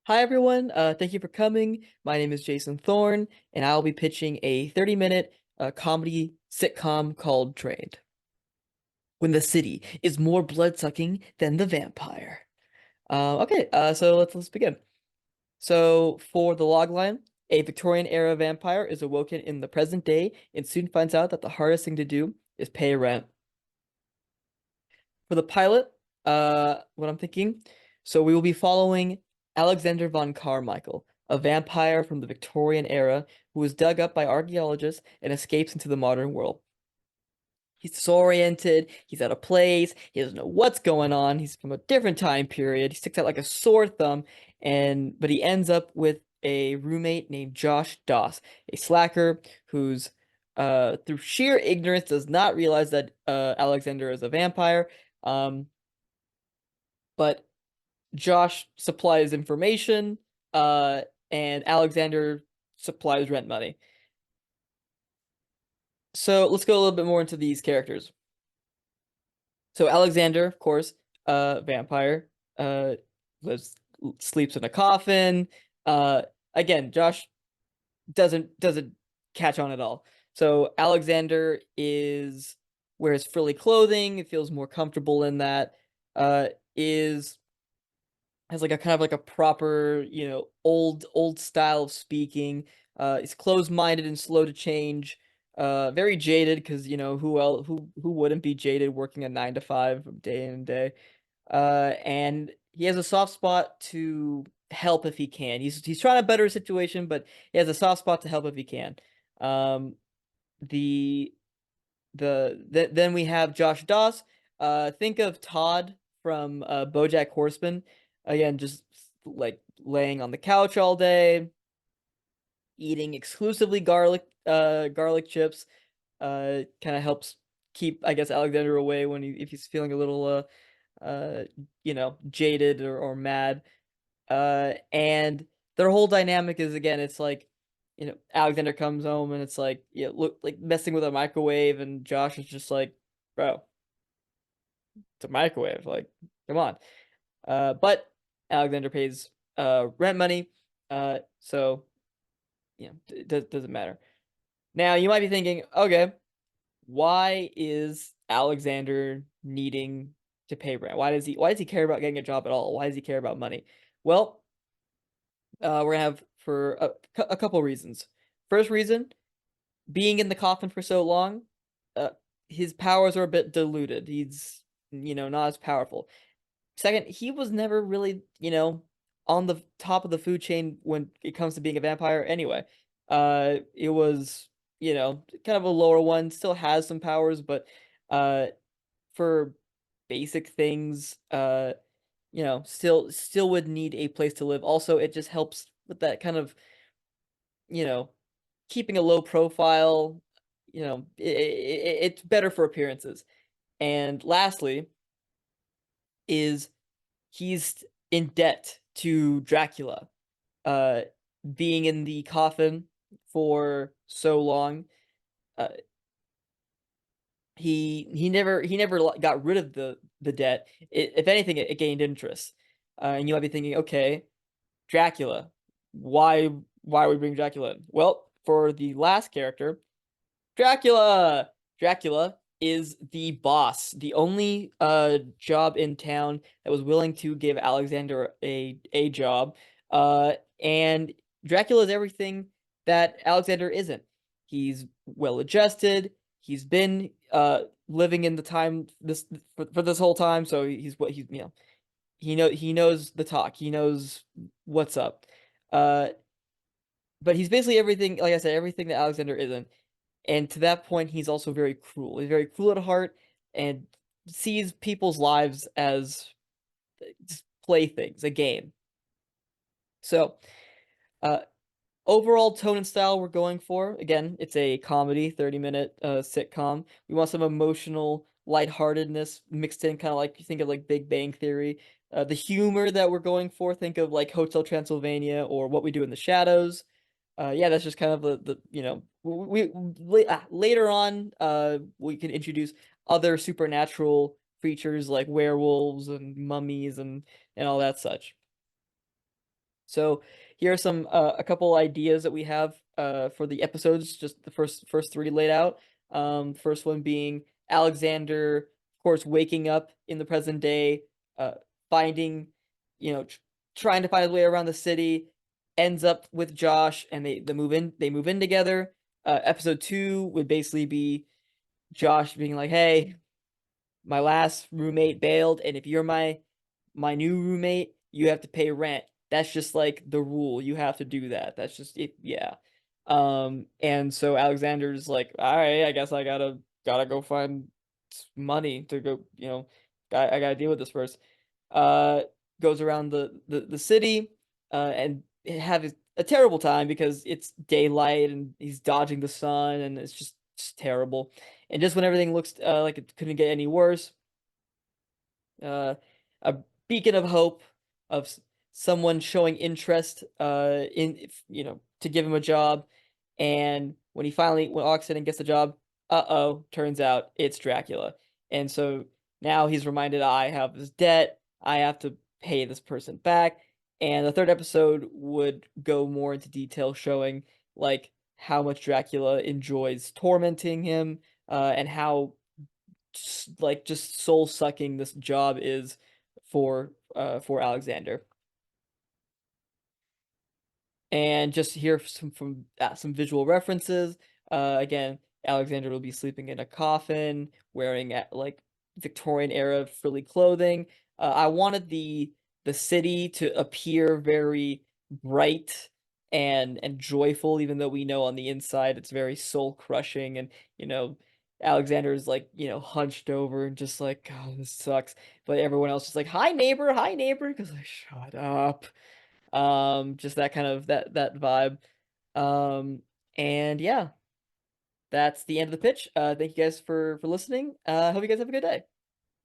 Hi everyone, thank you for coming. My name is Jason Thorne, and I'll be pitching a 30-minute comedy sitcom called Trained. When the city is more blood-sucking than the vampire. So let's begin. So for the logline, a Victorian-era vampire is awoken in the present day and soon finds out that the hardest thing to do is pay rent. For the pilot, what I'm thinking, so we will be following Alexander von Carmichael, a vampire from the Victorian era who was dug up by archaeologists and escapes into the modern world. He's disoriented, he's out of place, he doesn't know what's going on, he's from a different time period, he sticks out like a sore thumb, but he ends up with a roommate named Josh Doss, a slacker who's through sheer ignorance does not realize that Alexander is a vampire. Um, but Josh supplies information, and Alexander supplies rent money. So let's go a little bit more into these characters. So Alexander, of course, vampire, uh, lives sleeps in a coffin. Uh, Again, Josh doesn't catch on at all. So Alexander is wears frilly clothing, feels more comfortable in that. Is has like a kind of like a proper, old style of speaking. He's closed-minded and slow to change. Very jaded because who wouldn't be jaded working a 9 to 5 day in and day. And he has a soft spot to help if he can. He's trying to better his situation, but he has a soft spot to help if he can. Um, the then we have Josh Doss. Think of Todd from BoJack Horseman. Again, just like laying on the couch all day, eating exclusively garlic chips. Kind of helps keep, I guess, Alexander away if he's feeling a little jaded or mad. And their whole dynamic is, again, it's like, Alexander comes home and it's like, look, like messing with a microwave, and Josh is just like, bro, it's a microwave, like, come on. But Alexander pays rent money, so it doesn't matter. Now you might be thinking, okay, why is Alexander needing to pay rent? Why does he care about getting a job at all? Why does he care about money? Well, we're gonna have for a couple reasons. First reason, being in the coffin for so long, uh, his powers are a bit diluted. He's, not as powerful. Second, he was never really, on the top of the food chain when it comes to being a vampire anyway. It was, kind of a lower one, still has some powers, but uh for basic things, still would need a place to live. Also, it just helps with that kind of, you know, keeping a low profile. It's better for appearances. And lastly, is he's in debt to Dracula, uh, being in the coffin for so long. Uh, he never got rid of the debt. If anything, it gained interest. And you might be thinking, okay, Dracula, why why are we bring Dracula in? Well, for the last character, Dracula is the boss, the only job in town that was willing to give Alexander a job. And Dracula is everything that Alexander isn't. He's well adjusted. He's been living in the time for this whole time, so he's what he's he knows the talk. He knows what's up. Uh, but he's basically everything, like I said, everything that Alexander isn't. And to that point, he's also very cruel. He's very cruel at heart and sees people's lives as just playthings, a game. So, uh, overall tone and style we're going for, again, it's a comedy, 30-minute sitcom. We want some emotional lightheartedness mixed in, kind of like you think of like Big Bang Theory. The humor that we're going for, think of like Hotel Transylvania or What We Do in the Shadows. Yeah, that's just kind of the later on we can introduce other supernatural creatures like werewolves and mummies and all that such. So here are some a couple ideas that we have for the episodes, just the first three laid out. First one being Alexander, of course, waking up in the present day, uh, finding, you know, trying to find his way around the city, ends up with Josh, and they move in together. Episode two would basically be Josh being like, "Hey, my last roommate bailed, and if you're my new roommate, you have to pay rent. That's just like the rule. You have to do that. That's just it. Yeah. And so Alexander's like, all right, I guess I gotta go find money to go, I gotta deal with this first. Uh, Goes around the city, and have a terrible time because it's daylight and he's dodging the sun and it's just terrible. And just when everything looks like it couldn't get any worse, uh, a beacon of hope of someone showing interest to give him a job. And when walks in and gets the job, turns out it's Dracula. And so now he's reminded, I have this debt, I have to pay this person back. And the third episode would go more into detail, showing like how much Dracula enjoys tormenting him, and how just soul sucking this job is for Alexander. And just hear some visual references. Again, Alexander will be sleeping in a coffin, wearing like Victorian era frilly clothing. I wanted the city to appear very bright and joyful, even though we know on the inside it's very soul crushing. And you know, Alexander's like hunched over and just like, God, this sucks. But everyone else is like, hi neighbor, because like, shut up. Just that kind of that vibe. Um, and yeah, that's the end of the pitch. Thank you guys for listening. Hope you guys have a good day.